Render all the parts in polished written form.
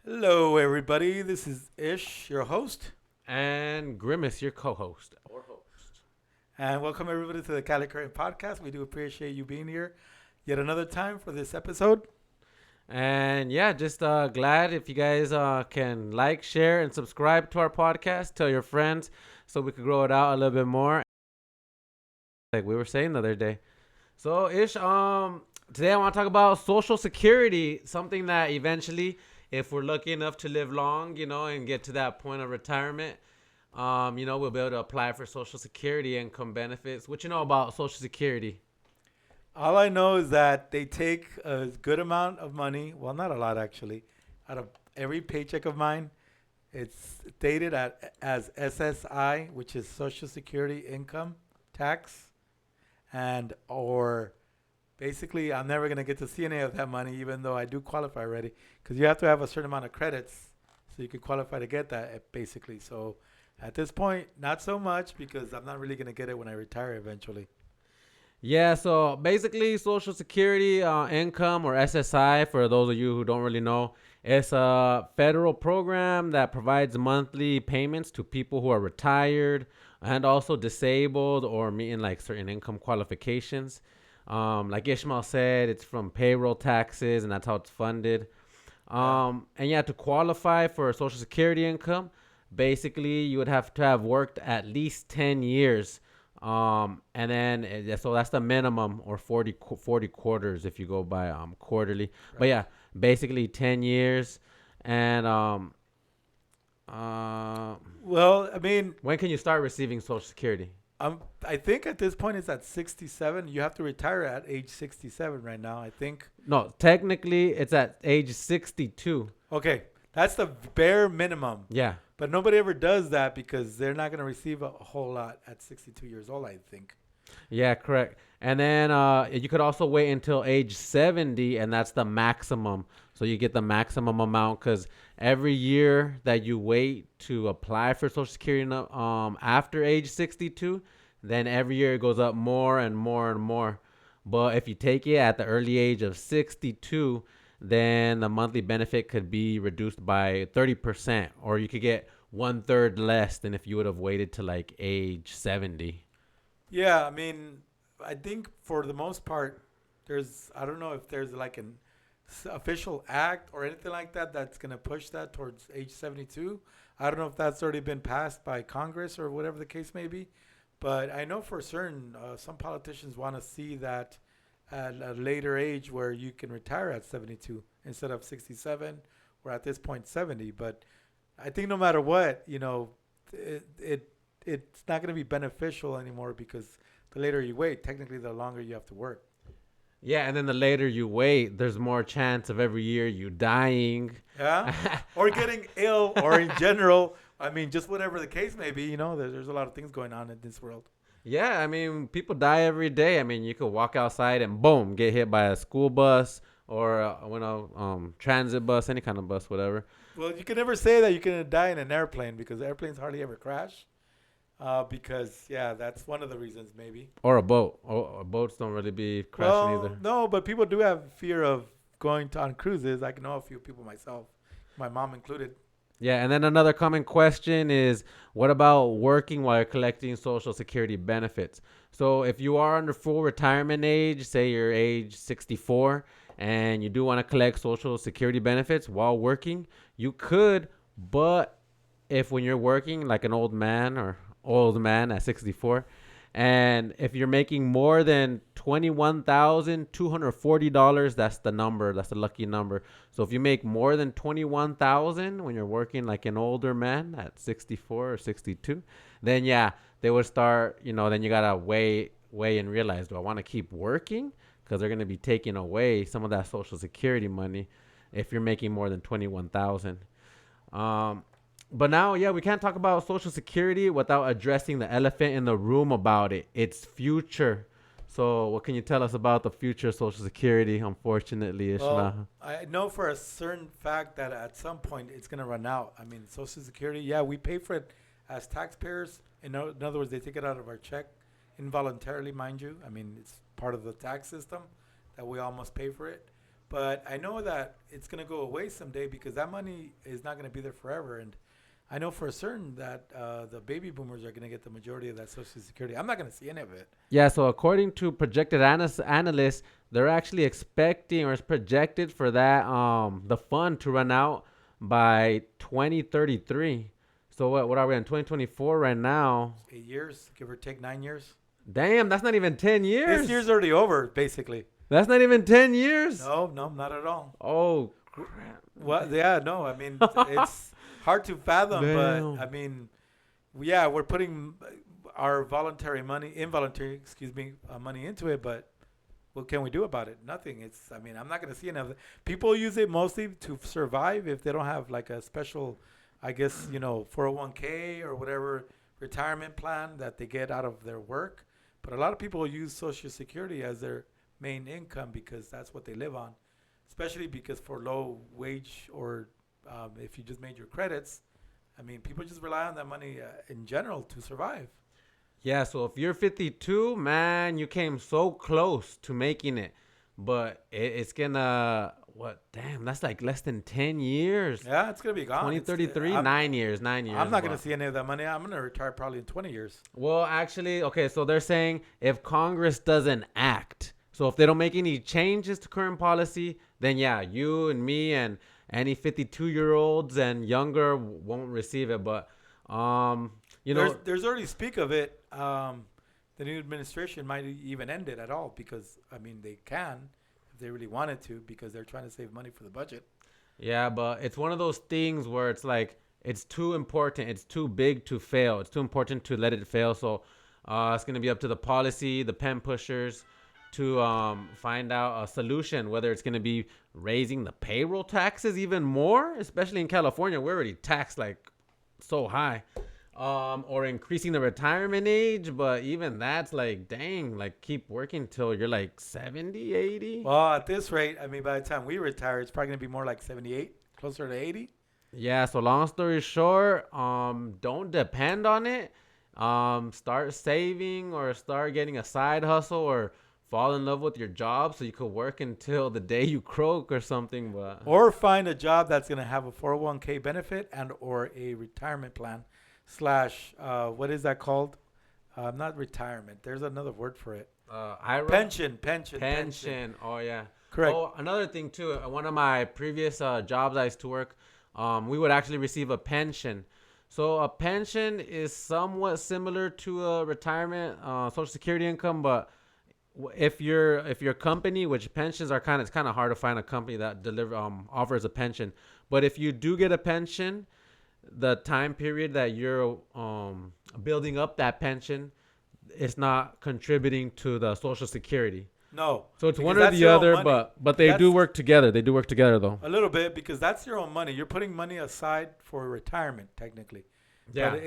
Hello, everybody. This is Ish, your host, And Grimace, your co-host or host. and welcome everybody to the Cali Current Podcast. We do appreciate you being here yet another time for this episode. And yeah, just glad if you guys can like, share, and subscribe to our podcast. Tell your friends so we could grow it out a little bit more, like we were saying the other day. So Ish, today I want to talk about Social Security, something that eventually, if we're lucky enough to live long, and get to that point of retirement, we'll be able to apply for Social Security income benefits. What you know about Social Security? All I know is that they take a good amount of money, well, not a lot actually, out of every paycheck of mine. It's stated as SSI, which is Social Security Income Tax, and or basically I'm never gonna get to see any of that money, even though I do qualify already, because you have to have a certain amount of credits so you can qualify to get that basically. So at this point, not so much because I'm not really gonna get it when I retire eventually. Yeah, so basically, Social Security income or SSI, for those of you who don't really know, it's a federal program that provides monthly payments to people who are retired and also disabled or meeting like certain income qualifications. Like Ishmael said, it's from payroll taxes and that's how it's funded. Yeah. And yeah, to qualify for Social Security income, basically you would have to have worked at least 10 years. And then so that's the minimum or 40 quarters if you go by quarterly. But Right. yeah, basically 10 years. And uh, Well, I mean, when can you start receiving Social Security? I think at this point it's at 67. You have to retire at age 67 right now. I think. No, technically it's at age 62. Okay, that's the bare minimum. Yeah. But nobody ever does that because they're not going to receive a whole lot at 62 years old, I think. Yeah, correct. And then you could also wait until age 70, and that's the maximum. So you get the maximum amount because every year that you wait to apply for Social Security after age 62, then every year it goes up more and more and more. But if you take it at the early age of 62, then the monthly benefit could be reduced by 30%, or you could get one third less than if you would have waited to like age 70. Yeah, I mean, I think for the most part, I don't know if there's like an official act or anything like that that's going to push that towards age 72. I don't know if that's already been passed by Congress or whatever the case may be. But I know for certain, some politicians want to see that at a later age where you can retire at 72 instead of 67 or at this point 70. But I think no matter what, it's not going to be beneficial anymore because the later you wait, technically the longer you have to work. Yeah, and then the later you wait, there's more chance of every year you dying. Yeah, or getting ill, or in general. I mean, just whatever the case may be. There's a lot of things going on in this world. Yeah, I mean, people die every day. I mean, you could walk outside and boom, get hit by a school bus or transit bus, any kind of bus, whatever. Well, you can never say that you're gonna die in an airplane because airplanes hardly ever crash. Because yeah, that's one of the reasons maybe. Or a boat. Boats don't really be crashing Well, either. no, but people do have fear of going on cruises. I know a few people myself, my mom included. Yeah, and then another common question is what about working while you're collecting Social Security benefits? So if you are under full retirement age, say you're age 64, and you do want to collect Social Security benefits while working, you could, but if when you're working like an old man at 64, and if you're making more than $21,240, that's the number. That's the lucky number. So if you make more than 21,000 when you're working like an older man at 64 or 62, then yeah, they would start. Then you gotta weigh and realize, do I want to keep working? Because they're gonna be taking away some of that Social Security money if you're making more than 21,000. Um, but now, yeah, we can't talk about Social Security without addressing the elephant in the room about it. Its future. So, what can you tell us about the future of Social Security? Unfortunately, Well, Ishmael. I know for a certain fact that at some point it's gonna run out. I mean, Social Security, yeah, we pay for it as taxpayers. In other words, they take it out of our check involuntarily, mind you. I mean, it's part of the tax system that we all must pay for it. But I know that it's going to go away someday because that money is not going to be there forever. And I know for certain that the baby boomers are going to get the majority of that Social Security. I'm not going to see any of it. Yeah, so according to projected analysts, they're actually expecting or it's projected for that the fund to run out by 2033. So what are we in 2024 right now? 8 years, give or take 9 years. Damn, that's not even 10 years. This year's already over, basically. That's not even 10 years. No, not at all. Oh, crap. Well, yeah, no. I mean, it's hard to fathom, Damn. but I mean, yeah, we're putting our involuntary, money into it, but what can we do about it? Nothing. I mean, I'm not going to see enough. People use it mostly to survive if they don't have like a special, I guess, 401k or whatever retirement plan that they get out of their work. But a lot of people use Social Security as their main income because that's what they live on, especially because for low wage or if you just made your credits, I mean, people just rely on that money in general to survive. Yeah, so if you're 52, man, you came so close to making it. But it's gonna, damn, that's like less than 10 years. Yeah, it's going to be gone. 2033, 9 years. I'm not going to see any of that money. I'm going to retire probably in 20 years. Well, actually, okay, so they're saying if Congress doesn't act, so if they don't make any changes to current policy, then yeah, you and me and any 52-year-olds and younger won't receive it. But, there's already speak of it. The new administration might even end it at all because, I mean, they can if they really wanted to because they're trying to save money for the budget. Yeah, but it's one of those things where it's like it's too important. It's too big to fail. It's too important to let it fail. So it's going to be up to the policy, the pen pushers to find out a solution, whether it's going to be raising the payroll taxes even more, especially in California. We're already taxed like so high. Or increasing the retirement age, but even that's like, dang, like keep working till you're like 70, 80. Well, at this rate, I mean, by the time we retire, it's probably going to be more like 78, closer to 80. Yeah, so long story short, don't depend on it. Start saving or start getting a side hustle or fall in love with your job so you could work until the day you croak or something. But or find a job that's going to have a 401k benefit and or a retirement plan. / what is that called? Not retirement. There's another word for it. Pension. Oh yeah. Correct. Oh, another thing too. One of my previous jobs I used to work, we would actually receive a pension. So a pension is somewhat similar to a retirement, Social Security income, but if your company, which pensions are it's kind of hard to find a company that offers a pension, but if you do get a pension, the time period that you're building up that pension, it's not contributing to the Social Security. No. So it's one or the other, but they do work together. They do work together though. A little bit because that's your own money. You're putting money aside for retirement technically. Yeah. But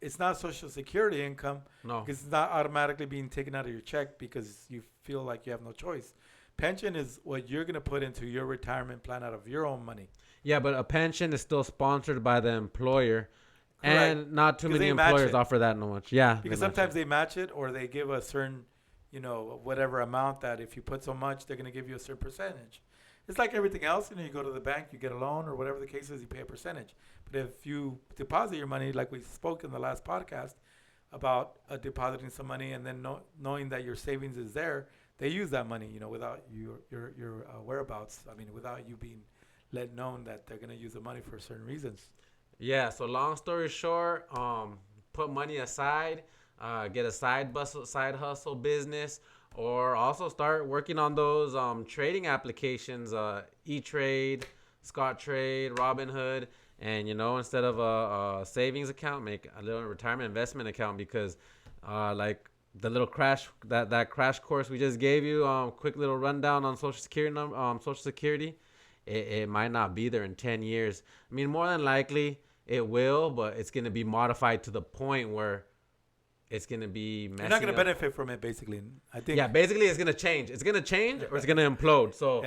it's not Social Security income. No. Because it's not automatically being taken out of your check because you feel like you have no choice. Pension is what you're going to put into your retirement plan out of your own money. Yeah, but a pension is still sponsored by the employer. Correct. And not too many employers offer that much. Yeah. Because sometimes they match it or they give a certain, whatever amount that if you put so much, they're going to give you a certain percentage. It's like everything else. You go to the bank, you get a loan or whatever the case is, you pay a percentage. But if you deposit your money, like we spoke in the last podcast about depositing some money and then knowing that your savings is there, they use that money, without your whereabouts. I mean, without you being let known that they're going to use the money for certain reasons. Yeah. So long story short, put money aside, get a side hustle business, or also start working on those trading applications, E-Trade, Scottrade, Robinhood, and instead of a savings account, make a little retirement investment account because, like the little crash course we just gave you, quick little rundown on Social Security. It might not be there in 10 years. I mean, more than likely it will, but it's going to be modified to the point where it's going to be messing. You're not going to benefit from it, basically. I think. Yeah, basically it's going to change. It's going to change or it's going to implode. So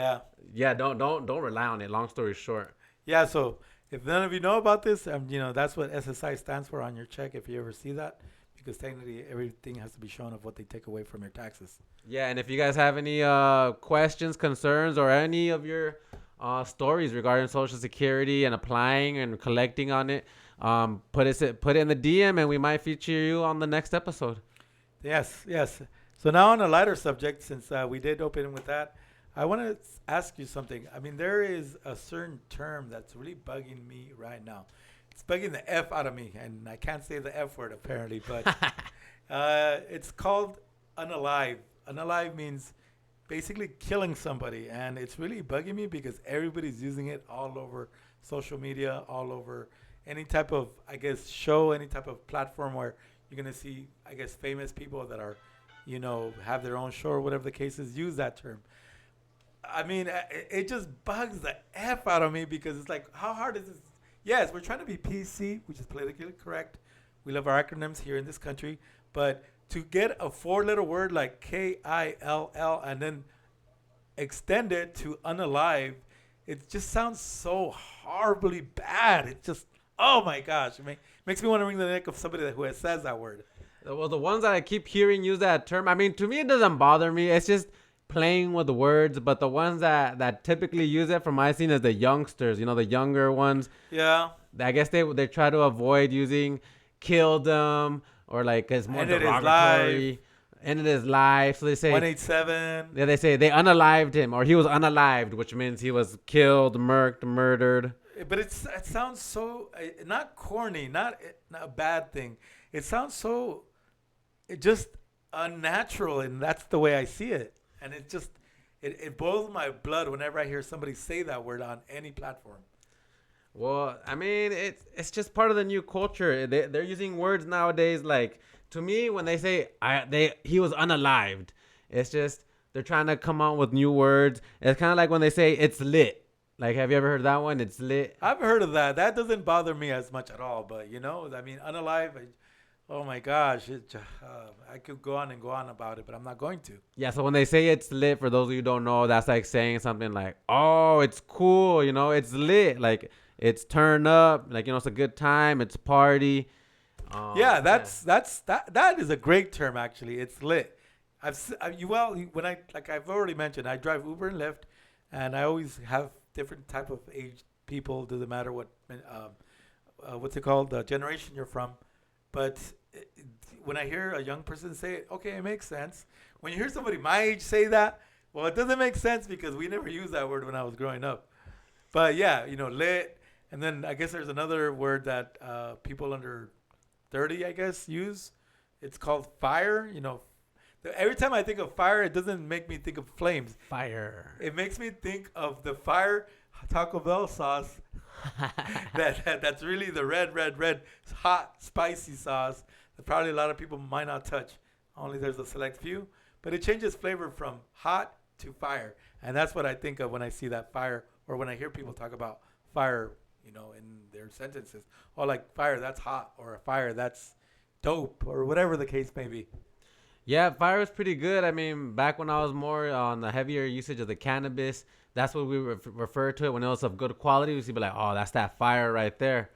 yeah, don't rely on it. Long story short. Yeah, so if none of you know about this, that's what SSI stands for on your check if you ever see that. because technically everything has to be shown of what they take away from your taxes. Yeah, and if you guys have any questions, concerns, or any of your stories regarding Social Security and applying and collecting on it, put it in the DM, and we might feature you on the next episode. Yes, yes. So now on a lighter subject, since we did open with that, I want to ask you something. I mean, there is a certain term that's really bugging me right now. It's bugging the F out of me, and I can't say the F word apparently, but it's called unalive. Unalive means basically killing somebody, and it's really bugging me because everybody's using it all over social media, all over any type of, I guess, show, any type of platform where you're gonna see, I guess, famous people that are, have their own show or whatever the case is, use that term. I mean, it just bugs the F out of me because it's like, how hard is this? Yes, we're trying to be PC, which is politically correct. We love our acronyms here in this country. But to get a four-letter word like KILL and then extend it to unalive, it just sounds so horribly bad. It just, oh my gosh. Makes me want to wring the neck of somebody who says that word. Well, the ones that I keep hearing use that term, I mean, to me, it doesn't bother me. It's just playing with the words. But the ones that typically use it, from my scene, is the youngsters, the younger ones. Yeah. I guess they try to avoid using killed them or like it's more Ended derogatory. Ended his life. So they say 187. Yeah, they say they unalived him, or he was unalived, which means he was killed, murdered. But it sounds so, not corny, not a bad thing. It sounds so, just unnatural, and that's the way I see it. And it boils my blood whenever I hear somebody say that word on any platform. Well, I mean, it's just part of the new culture. They're using words nowadays. Like, to me, when they say he was unalived, it's just they're trying to come out with new words. It's kind of like when they say it's lit. Like, have you ever heard that one? It's lit. I've heard of that. That doesn't bother me as much at all. But I mean, unalive. Oh my gosh, I could go on and go on about it, but I'm not going to. Yeah, so when they say it's lit, for those of you who don't know, that's like saying something like, oh, it's cool, it's lit. Like, it's turn up, like, it's a good time, it's party. Yeah, that is a great term, actually. It's lit. When I've already mentioned, I drive Uber and Lyft, and I always have different type of age people. Doesn't matter what, what's it called, the generation you're from. But when I hear a young person say it, okay, it makes sense. When you hear somebody my age say that, well, it doesn't make sense because we never used that word when I was growing up. But yeah, lit. And then I guess there's another word that people under 30, I guess, use. It's called fire. Every time I think of fire, it doesn't make me think of flames. Fire. It makes me think of the fire Taco Bell sauce. That's really the red hot spicy sauce that probably a lot of people might not touch. Only there's a select few, but it changes flavor from hot to fire, and that's what I think of when I see that fire, or when I hear people talk about fire, in their sentences. Oh, like fire, that's hot, or fire, that's dope, or whatever the case may be. Yeah, fire is pretty good. I mean, back when I was more on the heavier usage of the cannabis, that's what we refer to it. When it was of good quality, we used to be like, oh, that's that fire right there.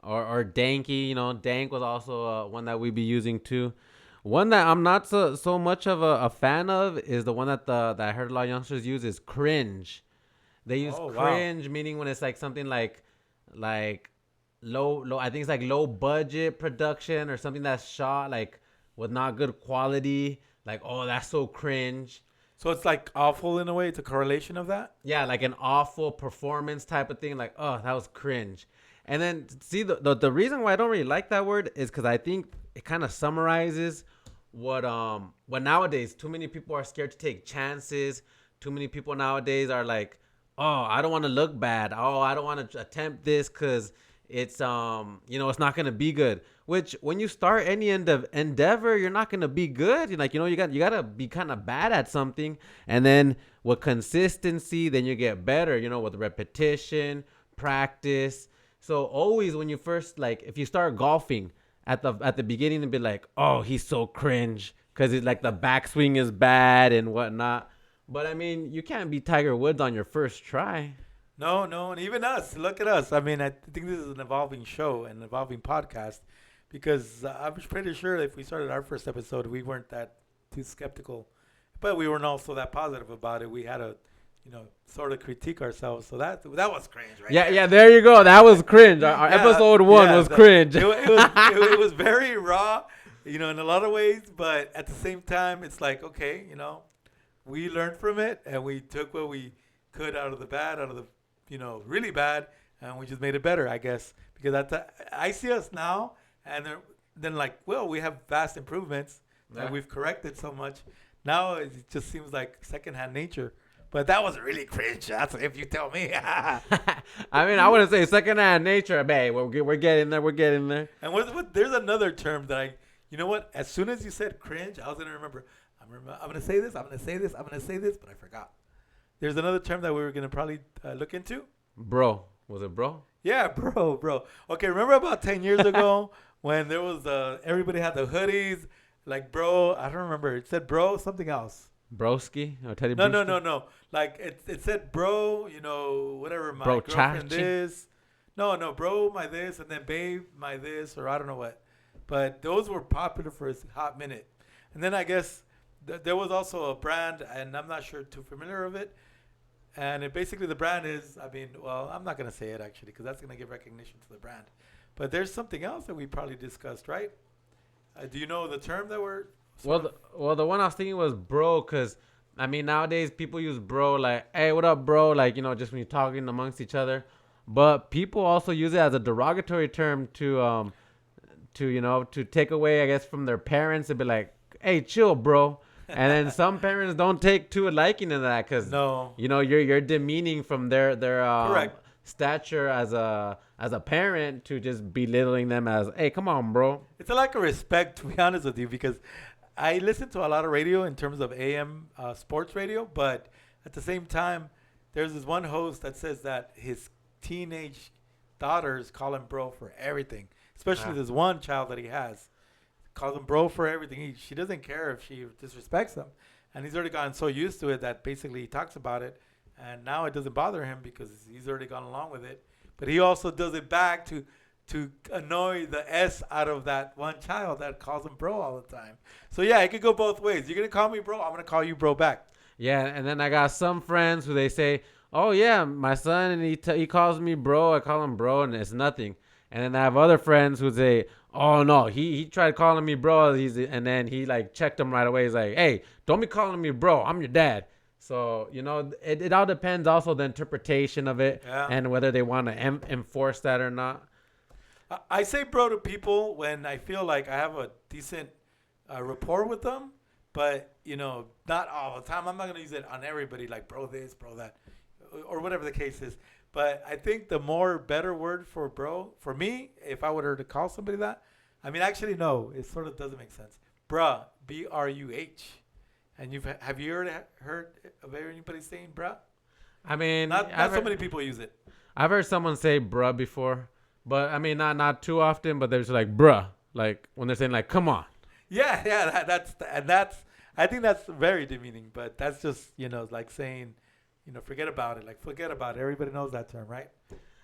Or danky, dank was also one that we'd be using too. One that I'm not so much of a fan of is the one that I heard a lot of youngsters use is cringe. They use cringe, wow. Meaning when it's like something like low, I think it's like low budget production or something that's shot like with not good quality. Like, oh, that's so cringe. So it's like awful in a way. It's a correlation of that. Yeah, like an awful performance type of thing. Like, oh, that was cringe. And then see the reason why I don't really like that word is because I think it kind of summarizes what nowadays too many people are scared to take chances. Too many people nowadays are like, oh, I don't want to look bad. Oh, I don't want to attempt this because it's it's not gonna be good. Which when you start any endeavor, you're not gonna be good. You gotta be kind of bad at something, and then with consistency, then you get better. With repetition, practice. So always when you first if you start golfing at the beginning, and be like, oh, he's so cringe because it's like the backswing is bad and whatnot. But I mean, you can't be Tiger Woods on your first try. No, and even us. Look at us. I mean, I think this is an evolving show, an evolving podcast. because I'm pretty sure if we started our first episode, we weren't that too skeptical, but we weren't also that positive about it. We had to, sort of critique ourselves. So that was cringe, right? Yeah, There. yeah. There you go. That was cringe. Our Yeah, episode one was cringe. it was very raw, in a lot of ways, but at the same time, it's like, okay, we learned from it and we took what we could out of the bad, out of the, really bad, and we just made it better, I guess. Because I see us now, and then like, well, we have vast improvements and we've corrected so much. Now it just seems like secondhand nature. But that was really cringe. That's if you tell me. I mean, I wouldn't say secondhand nature, babe. We're getting there. We're getting there. And there's another term that you know what? As soon as you said cringe, I was gonna remember. I'm gonna say this. I'm gonna say this. I'm gonna say this, but I forgot. There's another term that we were gonna probably look into. Bro, was it bro? Yeah, bro. Okay, remember about 10 years ago when there was everybody had the hoodies, like bro. I don't remember. It said bro something else. Broski or Teddy? No. Like it said bro. Whatever. My Bro, girlfriend chachi? this. No, bro, my this, and then babe, my this, or I don't know what. But those were popular for a hot minute, and then I guess there was also a brand, and I'm not sure too familiar of it. And basically the brand is, well, I'm not gonna say it actually because that's gonna give recognition to the brand. But there's something else that we probably discussed, right? Do you know the term that we're? The one I was thinking was bro, because I mean nowadays people use bro like, hey, what up, bro? Like just when you're talking amongst each other. But people also use it as a derogatory term to take away, I guess, from their parents and be like, hey, chill, bro. And then some parents don't take to a liking to that because No. You're demeaning from their Correct. stature as a parent to just belittling them as, hey, come on, bro. It's a lack of respect, to be honest with you, because I listen to a lot of radio in terms of AM sports radio, but at the same time, there's this one host that says that his teenage daughters call him bro for everything, especially this one child that he has. Calls him bro for everything. She doesn't care if she disrespects him. And he's already gotten so used to it that basically he talks about it. And now it doesn't bother him because he's already gone along with it. But he also does it back to annoy the S out of that one child that calls him bro all the time. So yeah, it could go both ways. You're going to call me bro, I'm going to call you bro back. Yeah, and then I got some friends who they say, oh, yeah, my son, and he calls me bro. I call him bro, and it's nothing. And then I have other friends who say, oh, no, he tried calling me bro, and then he, like, checked him right away. He's like, hey, don't be calling me bro. I'm your dad. So, it all depends also the interpretation of it and whether they want to enforce that or not. I say bro to people when I feel like I have a decent rapport with them, but, not all the time. I'm not going to use it on everybody like bro this, bro that, or whatever the case is. But I think the better word for bro, for me, if I were to call somebody that, actually, no, it sort of doesn't make sense. Bruh, BRUH. And have you heard of anybody saying bruh? I mean, not so many people use it. I've heard someone say bruh before, but not too often. But there's like bruh, like when they're saying like, come on. Yeah, that's. I think that's very demeaning. But that's just like saying, forget about it. Like forget about it. Everybody knows that term, right?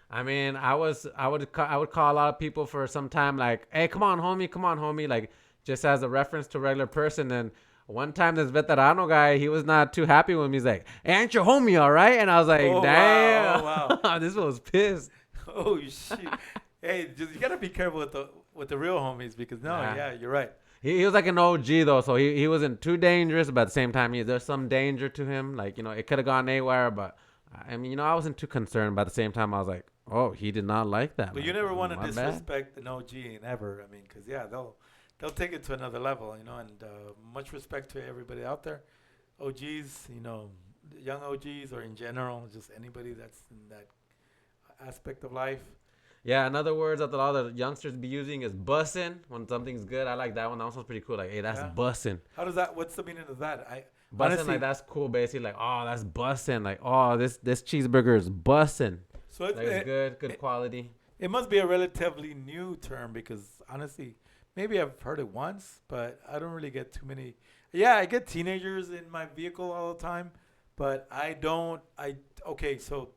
I mean, I would call a lot of people for some time like, hey, come on, homie, like just as a reference to a regular person. And one time this veterano guy, he was not too happy with me. He's like, hey, ain't your homie all right? And I was like, damn, wow. This was pissed. Oh shit. Hey, you gotta be careful with the real homies because you're right. He was like an OG though, so he wasn't too dangerous, but at the same time, there's some danger to him. Like it could have gone anywhere, but I wasn't too concerned. But at the same time, I was like, oh, he did not like that. But you never want to disrespect an OG ever. Because they'll take it to another level, and much respect to everybody out there, OGs, young OGs, or in general, just anybody that's in that aspect of life. Yeah, in other words that all the youngsters be using is bussin'. When something's good, I like that one. That one's pretty cool. Like, hey, that's bussin'. How does that? What's the meaning of that? Bussin', honestly, like that's cool. Basically, like, oh, that's bussin'. Like, oh, this cheeseburger is bussin'. So it's good quality. It must be a relatively new term because honestly, maybe I've heard it once, but I don't really get too many. Yeah, I get teenagers in my vehicle all the time, but I don't. Okay, so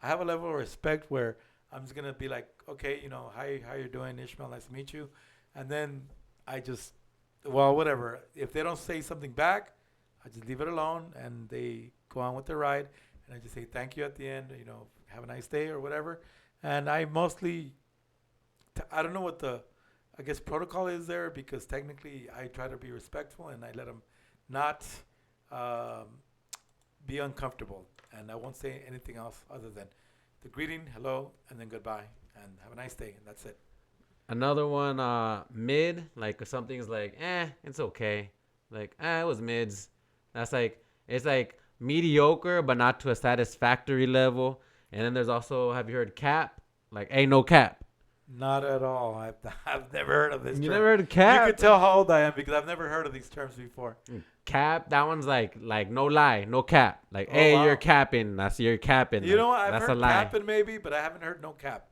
I have a level of respect where I'm just gonna be like, okay, hi, how you doing, Ishmael? Nice to meet you. and then I just, well, whatever. If they don't say something back, I just leave it alone, and they go on with their ride, and I just say thank you at the end. Have a nice day or whatever. And I mostly, I don't know what the, I guess protocol is there because technically I try to be respectful and I let them not um, be uncomfortable, and I won't say anything else other than the greeting, hello, and then goodbye, and have a nice day, and that's it. Another one, mid, like something's like, it's okay. Like, it was mids. That's like, it's like mediocre, but not to a satisfactory level. And then there's also, have you heard cap? Like, ain't no cap. Not at all. I've never heard of this You term. never heard of You cap? could tell how old I am because I've never heard of these terms before. Cap, that one's like no lie, no cap. Like, Oh, hey, wow. you're capping. That's you're capping. You know Like, what? I've that's a heard lie. capping maybe, but I haven't heard no cap.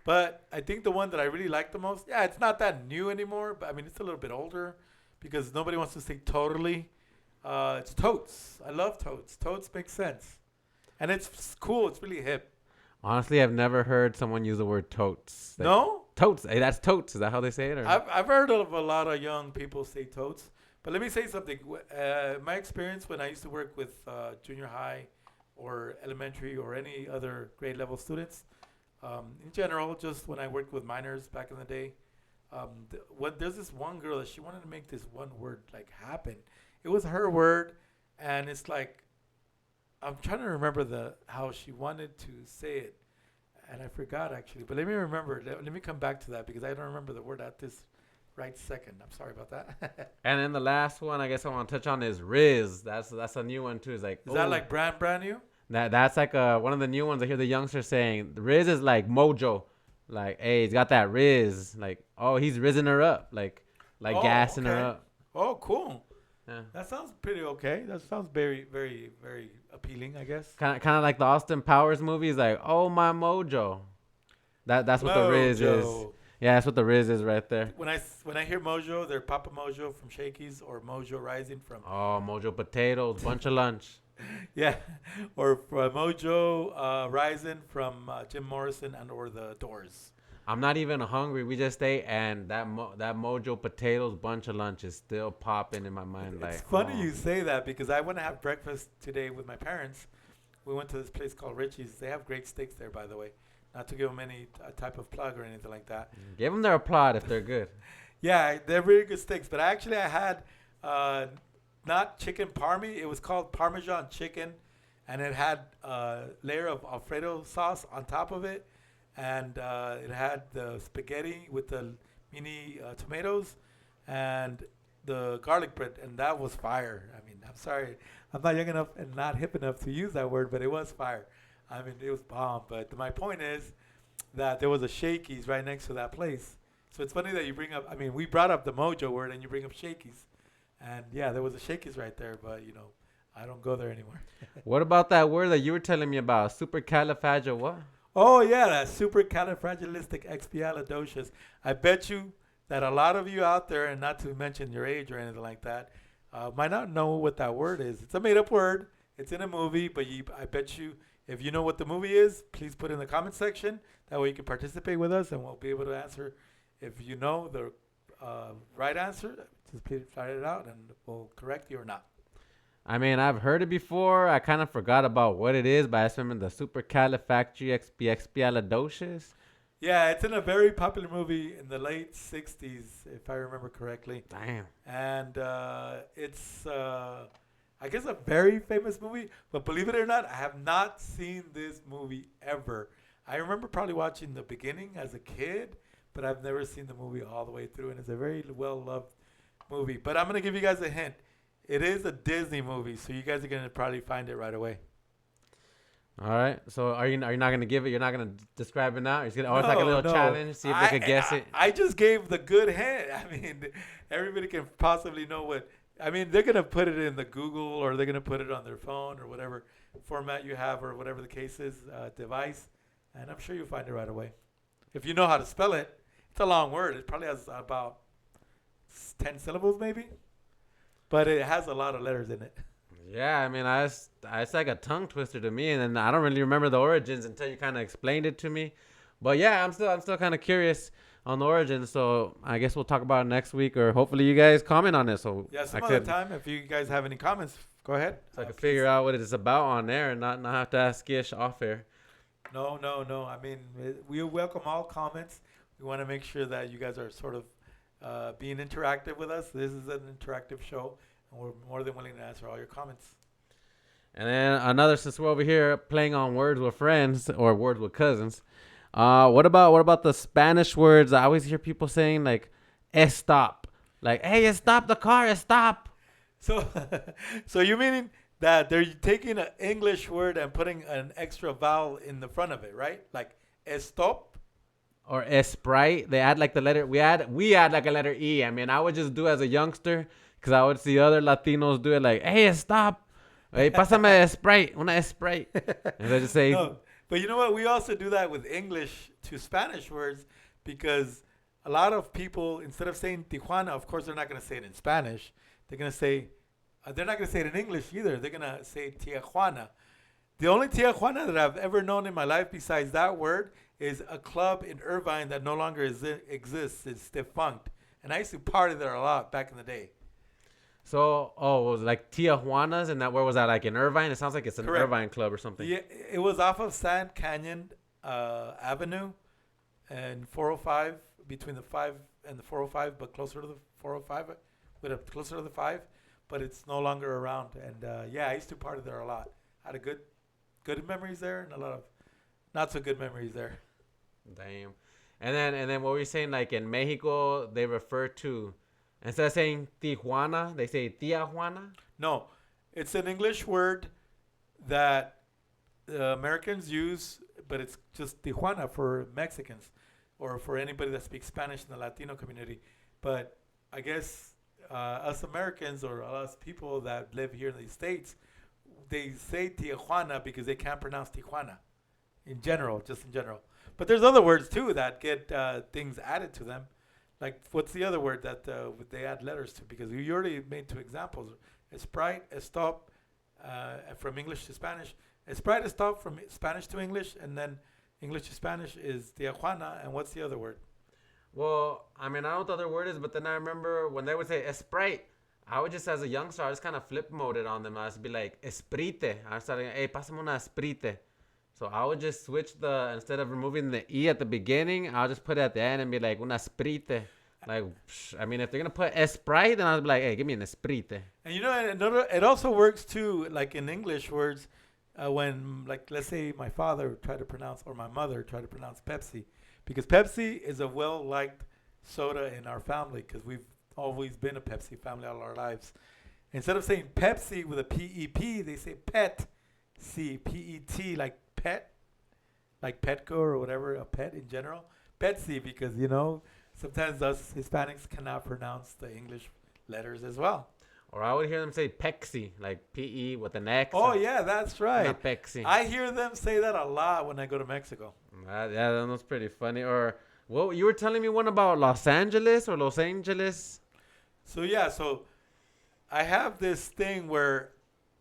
But I think the one that I really like the most, yeah, it's not that new anymore, but I mean, it's a little bit older because nobody wants to say totally. It's totes. I love totes. Totes makes sense. And it's cool. It's really hip. Honestly, I've never heard someone use the word totes. Like, No? totes. Hey, that's totes. Is that how they say it? Or? I've heard of a lot of young people say totes. But let me say something. My experience when I used to work with junior high or elementary or any other grade level students, in general, just when I worked with minors back in the day, there's this one girl that she wanted to make this one word like happen. It was her word, and it's like I'm trying to remember how she wanted to say it, and I forgot actually. But let me remember. Let me come back to that because I don't remember the word at this right second. I'm sorry about that. And then the last one I guess I want to touch on is Riz. That's a new one too. It's like, Is that like brand new? that's like one of the new ones I hear the youngsters saying. Riz is like mojo. Like, hey, he's got that Riz. Like, oh, he's rizzing her up. Like Oh, gassing her okay. up. Oh, cool. Yeah. That sounds pretty okay. That sounds very, very, very appealing, I guess. Kind of like the Austin Powers movies. Like, oh my mojo. That's what the Riz is. Mojo. Yeah, that's what the Riz is right there. When I hear Mojo, they're Papa Mojo from Shakey's or Mojo Rising from Oh, mojo potatoes, bunch of lunch. yeah, or Mojo Rising from Jim Morrison and or the Doors. I'm not even hungry. We just ate, and that mojo potatoes bunch of lunch is still popping in my mind. It's Like, funny oh. you say that because I went to have breakfast today with my parents. We went to this place called Richie's. They have great steaks there, by the way. Not to give them any type of plug or anything like that. Give them their applaud if they're good. Yeah, they're really good steaks. But actually, I had not chicken parmy. It was called Parmesan chicken, and it had a layer of Alfredo sauce on top of it, and it had the spaghetti with the mini tomatoes and the garlic bread, and that was fire. I mean, I'm sorry, I'm not young enough and not hip enough to use that word, but it was fire. I mean, it was bomb. But my point is that there was a Shakey's right next to that place. So it's funny that you bring up, I mean, we brought up the Mojo word and you bring up Shakey's. And yeah, there was a Shakey's right there, but I don't go there anymore. What about that word that you were telling me about? Supercalifragil what? Oh yeah, that supercalifragilisticexpialidocious. I bet you that a lot of you out there, and not to mention your age or anything like that, might not know what that word is. It's a made-up word. It's in a movie, but I bet you, if you know what the movie is, please put it in the comment section. That way you can participate with us, and we'll be able to answer. If you know the right answer, just please write it out, and we'll correct you or not. I mean, I've heard it before. I kind of forgot about what it is, but I just remember the supercalifragilisticexpialidocious. Yeah, it's in a very popular movie in the late 60s, if I remember correctly. Damn. And it's, I guess, a very famous movie. But believe it or not, I have not seen this movie ever. I remember probably watching the beginning as a kid, but I've never seen the movie all the way through. And it's a very well-loved movie. But I'm going to give you guys a hint. It is a Disney movie, so you guys are going to probably find it right away. All right. So are you not going to give it? You're not going to describe it now? You're just gonna, it's like a little challenge. See if they could guess it. I just gave the good hint. I mean, everybody can possibly know what. I mean, they're going to put it in the Google or they're going to put it on their phone or whatever format you have or whatever the case is, device. And I'm sure you'll find it right away. If you know how to spell it, it's a long word. It probably has about 10 syllables maybe. But it has a lot of letters in it. Yeah, I mean, it's like a tongue twister to me, and then I don't really remember the origins until you kind of explained it to me. But yeah, I'm still kind of curious. on the origin. So I guess we'll talk about it next week, or hopefully you guys comment on it. So Yeah, some I other could, time, if you guys have any comments, go ahead. so I could Please. figure out what it is about on there and not have to ask Gish off air. No, no, no. I mean, we welcome all comments. We want to make sure that you guys are sort of being interactive with us. This is an interactive show, and we're more than willing to answer all your comments. And then another, since we're over here playing on words with friends or words with cousins, what about the Spanish words? I always hear people saying like "stop," like "Hey, stop the car, stop," So, so you meaning that they're taking an English word and putting an extra vowel in the front of it, right? Like stop. or "sprite." They add like the letter. We add like a letter E. I mean, I would just do as a youngster because I would see other Latinos do it like "Hey, stop." Hey, pásame Sprite, una Sprite. And they just say, No, but you know what? We also do that with English to Spanish words because a lot of people, instead of saying Tijuana, of course, they're not going to say it in Spanish. They're going to say, they're not going to say it in English either. They're going to say Tijuana. The only Tijuana that I've ever known in my life besides that word is a club in Irvine that no longer exists. It's defunct. And I used to party there a lot back in the day. so, oh, it was like Tijuana's, and that where was that? Like in Irvine? It sounds like it's an Correct. Irvine club or something. Yeah, it was off of Sand Canyon Avenue and 405, between the 5 and the 405, but closer to the 405, closer to the 5, but it's no longer around. And yeah, I used to party there a lot. Had a good memories there and a lot of not so good memories there. Damn. And then what were you saying? Like in Mexico, they refer to, instead of saying Tijuana, they say Tijuana. No, it's an English word that Americans use, but it's just Tijuana for Mexicans or for anybody that speaks Spanish in the Latino community. But I guess us Americans or us people that live here in the States, they say Tijuana because they can't pronounce Tijuana in general, just in general. But there's other words too that get things added to them. Like, what's the other word that they add letters to? Because you already made two examples. Sprite, stop, from English to Spanish. Sprite, stop from Spanish to English, and then English to Spanish is Tijuana. And what's the other word? Well, I mean, I don't know what the other word is, but then I remember when they would say Sprite, I would just, as a youngster, I just kind of flip moded on them. I would be like, Esprite. I started, hey, pásame una Esprite. So I would just switch instead of removing the E at the beginning, I'll just put it at the end and be like, una Esprite. Like, I mean, if they're going to put Sprite, then I'll be like, hey, give me an Esprite. And you know, it also works too, like in English words, when, like, let's say my father tried to pronounce, or my mother tried to pronounce Pepsi, because Pepsi is a well-liked soda in our family, because we've always been a Pepsi family all our lives. Instead of saying Pepsi with a P-E-P, they say Pet, C-P-E-T, like Petco or whatever, a pet in general. Pepsi, because, sometimes us Hispanics cannot pronounce the English letters as well. Or I would hear them say Pexi, like P-E with an X. Oh, yeah, that's right. Not Pexi. I hear them say that a lot when I go to Mexico. Yeah, that was pretty funny. Or, well, you were telling me one about Los Angeles or Los Angeles. So, yeah, I have this thing where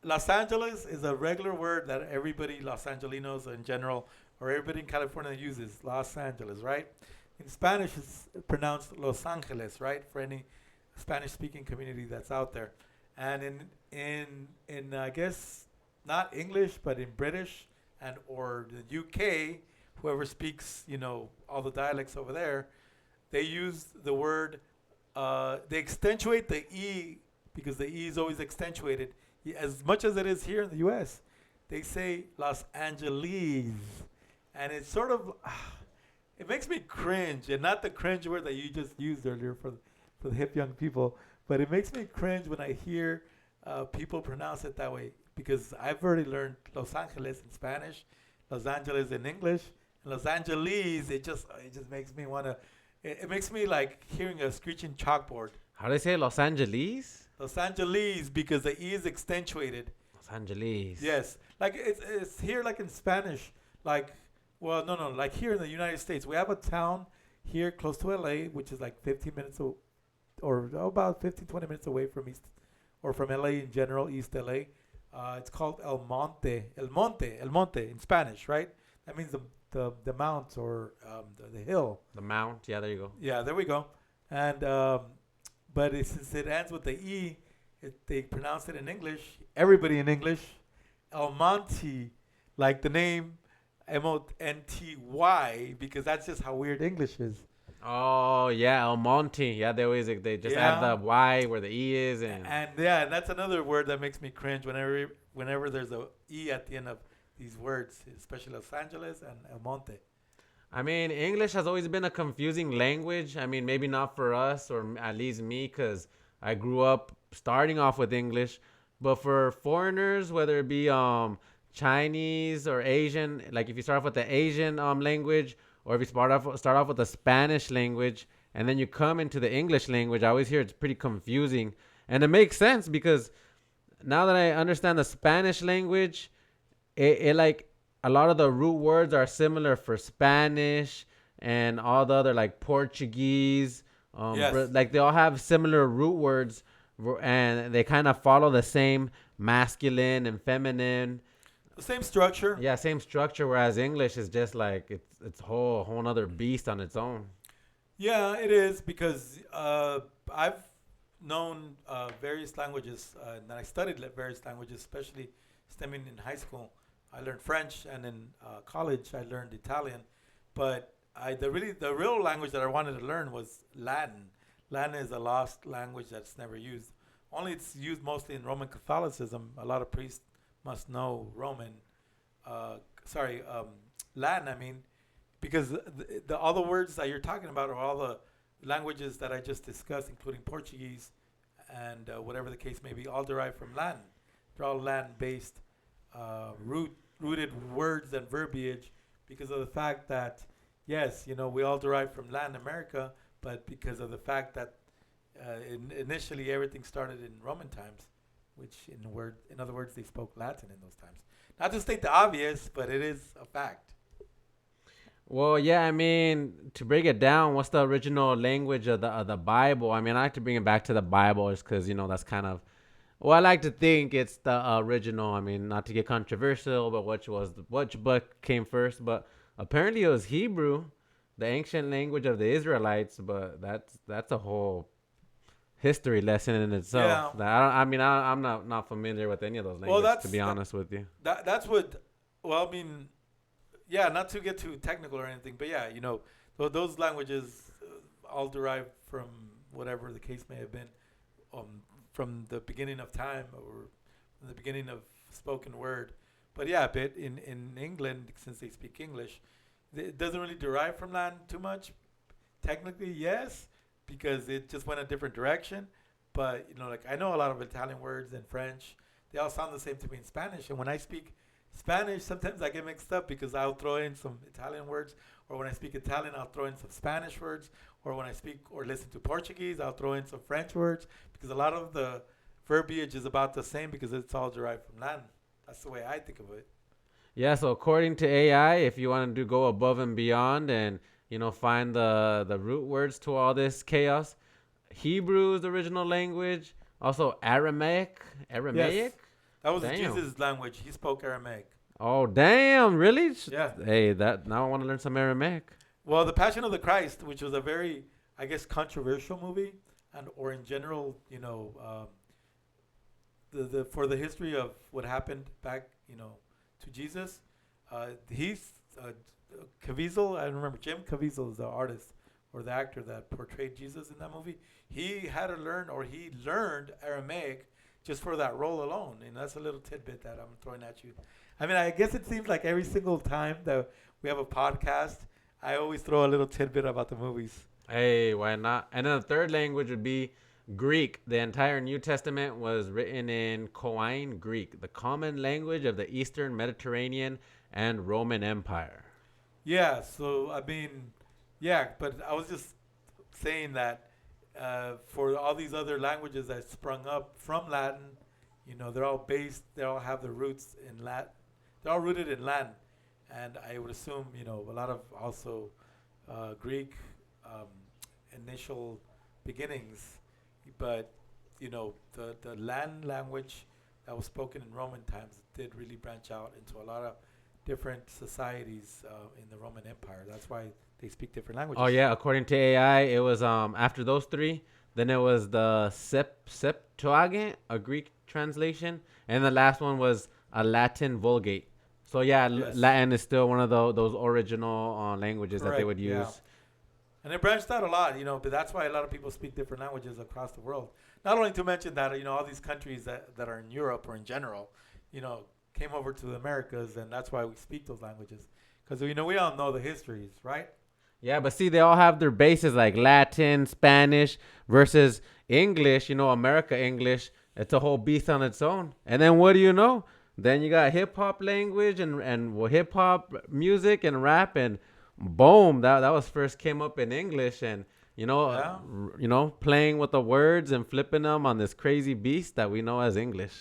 Los Angeles is a regular word that everybody, Los Angelinos in general, or everybody in California uses, Los Angeles, right? In Spanish, it's pronounced Los Angeles, right? For any Spanish-speaking community that's out there. And in I guess, not English, but in British and or the UK, whoever speaks, all the dialects over there, they use the word, they accentuate the E because the E is always accentuated. As much as it is here in the U.S., they say Los Angeles. And it's sort of, it makes me cringe, and not the cringe word that you just used earlier for the hip young people, but it makes me cringe when I hear people pronounce it that way, because I've already learned Los Angeles in Spanish, Los Angeles in English, and Los Angeles, it just makes me want to, it makes me like hearing a screeching chalkboard. How do they say Los Angeles? Los Angeles, because the E is accentuated. Los Angeles. Yes. Like it's here like in Spanish. Like, well, no. Like here in the United States, we have a town here close to LA, which is like 15 minutes or about 15, 20 minutes away from from LA in general, East LA. It's called El Monte in Spanish, right? That means the mount or the hill. The mount. Yeah, there you go. Yeah, there we go. And but since it ends with the e, they pronounce it in English. Everybody in English, El Monte, like the name Monty, because that's just how weird English is. Oh yeah, El Monte. Yeah, they just add Yeah, the Y where the E is, and and yeah, and that's another word that makes me cringe whenever there's a e at the end of these words, especially Los Angeles and El Monte. I mean, English has always been a confusing language. I mean, maybe not for us, or at least me, because I grew up starting off with English. But for foreigners, whether it be Chinese or Asian, like if you start off with the Asian language, or if you start off with the Spanish language, and then you come into the English language, I always hear it's pretty confusing, and it makes sense because now that I understand the Spanish language, it like a lot of the root words are similar for Spanish and all the other like Portuguese. Yes, Like they all have similar root words, and they kind of follow the same masculine and feminine. the same structure. Yeah, same structure. Whereas English is just like it's whole other beast on its own. Yeah, it is because I've known various languages, and I studied various languages, especially stemming in high school. I learned French, and in college I learned Italian. But the real language that I wanted to learn was Latin. Latin is a lost language that's never used. Only it's used mostly in Roman Catholicism. A lot of priests must know uh, sorry, Latin. I mean, because all the words that you're talking about are all the languages that I just discussed, including Portuguese and whatever the case may be, all derived from Latin. They're all Latin-based, rooted words and verbiage, because of the fact that, yes, we all derive from Latin America, but because of the fact that initially everything started in Roman times, which in other words, they spoke Latin in those times. Not to state the obvious, but it is a fact. Well, yeah, I mean, to break it down, what's the original language of the Bible? I mean, I like to bring it back to the Bible, just because that's kind of, well, I like to think it's the original. I mean, not to get controversial, but which book came first? But apparently, it was Hebrew, the ancient language of the Israelites. But that's a whole history lesson in itself. Yeah. That I'm not familiar with any of those Well, languages, to be honest with you. that's what. Well, I mean, yeah, not to get too technical or anything, but yeah, those languages all derived from whatever the case may have been, from the beginning of time or from the beginning of spoken word. But yeah, but in England, since they speak English, it doesn't really derive from Latin too much. Technically, yes, because it just went a different direction. But like I know a lot of Italian words and French. They all sound the same to me in Spanish. And when I speak Spanish, sometimes I get mixed up because I'll throw in some Italian words, or when I speak Italian, I'll throw in some Spanish words, or when I speak or listen to Portuguese, I'll throw in some French words because a lot of the verbiage is about the same because it's all derived from Latin. That's the way I think of it. Yeah, so according to AI, if you want to go above and beyond and find the root words to all this chaos, Hebrew is the original language. Also Aramaic. Yes, Aramaic? that was Damn. Jesus' language. He spoke Aramaic. Oh damn, really? Yeah. Hey, that now I want to learn some Aramaic. Well, The Passion of the Christ, which was a very, I guess, controversial movie, and or in general, the for the history of what happened back, to Jesus. He's Caviezel. I don't remember. Jim Caviezel is the artist or the actor that portrayed Jesus in that movie. He had to learn, or he learned Aramaic just for that role alone. And that's a little tidbit that I'm throwing at you. I mean, I guess it seems like every single time that we have a podcast, I always throw a little tidbit about the movies. Hey, why not? And then the third language would be Greek. The entire New Testament was written in Koine Greek, the common language of the Eastern Mediterranean and Roman Empire. Yeah, so I mean, yeah, but I was just saying that for all these other languages that sprung up from Latin, they all have their roots in Latin. They're all rooted in Latin. And I would assume, a lot of also Greek um, initial beginnings. But, the Latin language that was spoken in Roman times did really branch out into a lot of different societies in the Roman Empire. That's why they speak different languages. Oh yeah, according to AI, it was after those three, then it was the Septuagint, a Greek translation, and the last one was a Latin Vulgate. So yeah, Yes. Latin is still one of those original languages that they Correct, would use. yeah. And it branched out a lot, but that's why a lot of people speak different languages across the world. Not only to mention that, all these countries that are in Europe or in general, came over to the Americas, and that's why we speak those languages. Because, we all know the histories, right? Yeah, but see, they all have their bases like Latin, Spanish versus English. America English. It's a whole beast on its own. And then what do you know? Then you got hip hop language and hip hop music and rap, and boom, that was first came up in English, and Yeah. playing with the words and flipping them on this crazy beast that we know as English,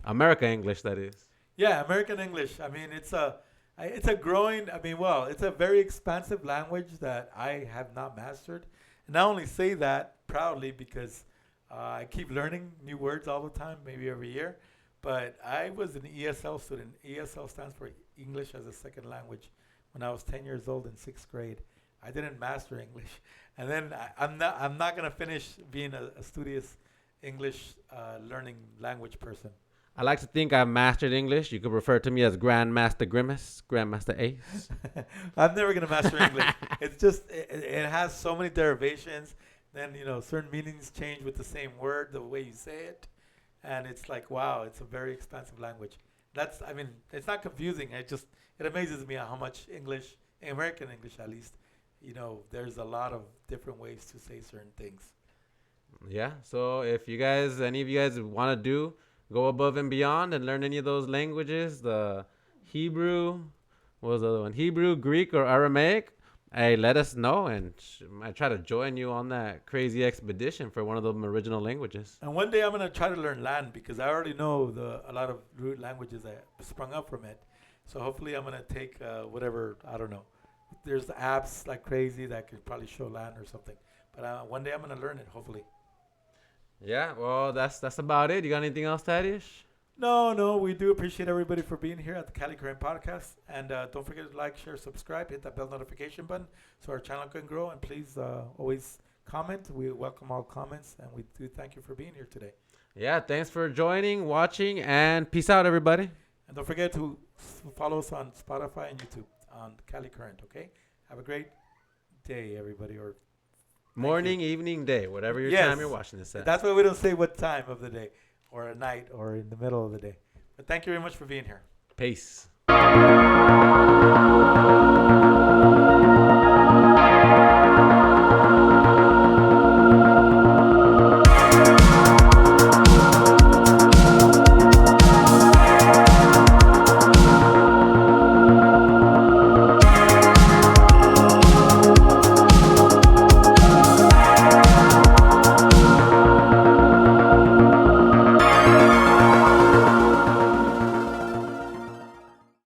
America English, that is. Yeah, American English. I mean, it's a growing. Well, it's a very expansive language that I have not mastered, and I only say that proudly because I keep learning new words all the time, maybe every year. But I was an ESL student. ESL stands for English as a Second Language. When I was 10 years old in sixth grade, I didn't master English, and then I'm not gonna finish being a studious English learning language person. I like to think I've mastered English. You could refer to me as Grandmaster Grimace, Grandmaster Ace. I'm never gonna master English. It's just it has so many derivations. Then certain meanings change with the same word, the way you say it, and it's like wow, it's a very expansive language. It's not confusing. It amazes me how much English, American English at least, there's a lot of different ways to say certain things. Yeah. So if any of you guys want to go above and beyond and learn any of those languages, the Hebrew, what was the other one? Hebrew, Greek, or Aramaic, hey, let us know, and I try to join you on that crazy expedition for one of them original languages. And one day I'm gonna try to learn Latin because I already know a lot of root languages that sprung up from it. So hopefully I'm gonna take whatever, I don't know. There's apps like crazy that could probably show Latin or something. But one day I'm gonna learn it. Hopefully. Yeah. Well, that's about it. You got anything else, Thaddeus? No, we do appreciate everybody for being here at the Cali Current Podcast. And don't forget to like, share, subscribe, hit that bell notification button so our channel can grow. And please always comment. We welcome all comments. And we do thank you for being here today. Yeah. Thanks for joining, watching, and peace out, everybody. And don't forget to follow us on Spotify and YouTube on Cali Current, okay? Have a great day, everybody. Or Morning, evening, day, whatever your Yes. time you're watching this at. That's why we don't say what time of the day or at night or in the middle of the day. But thank you very much for being here. Peace.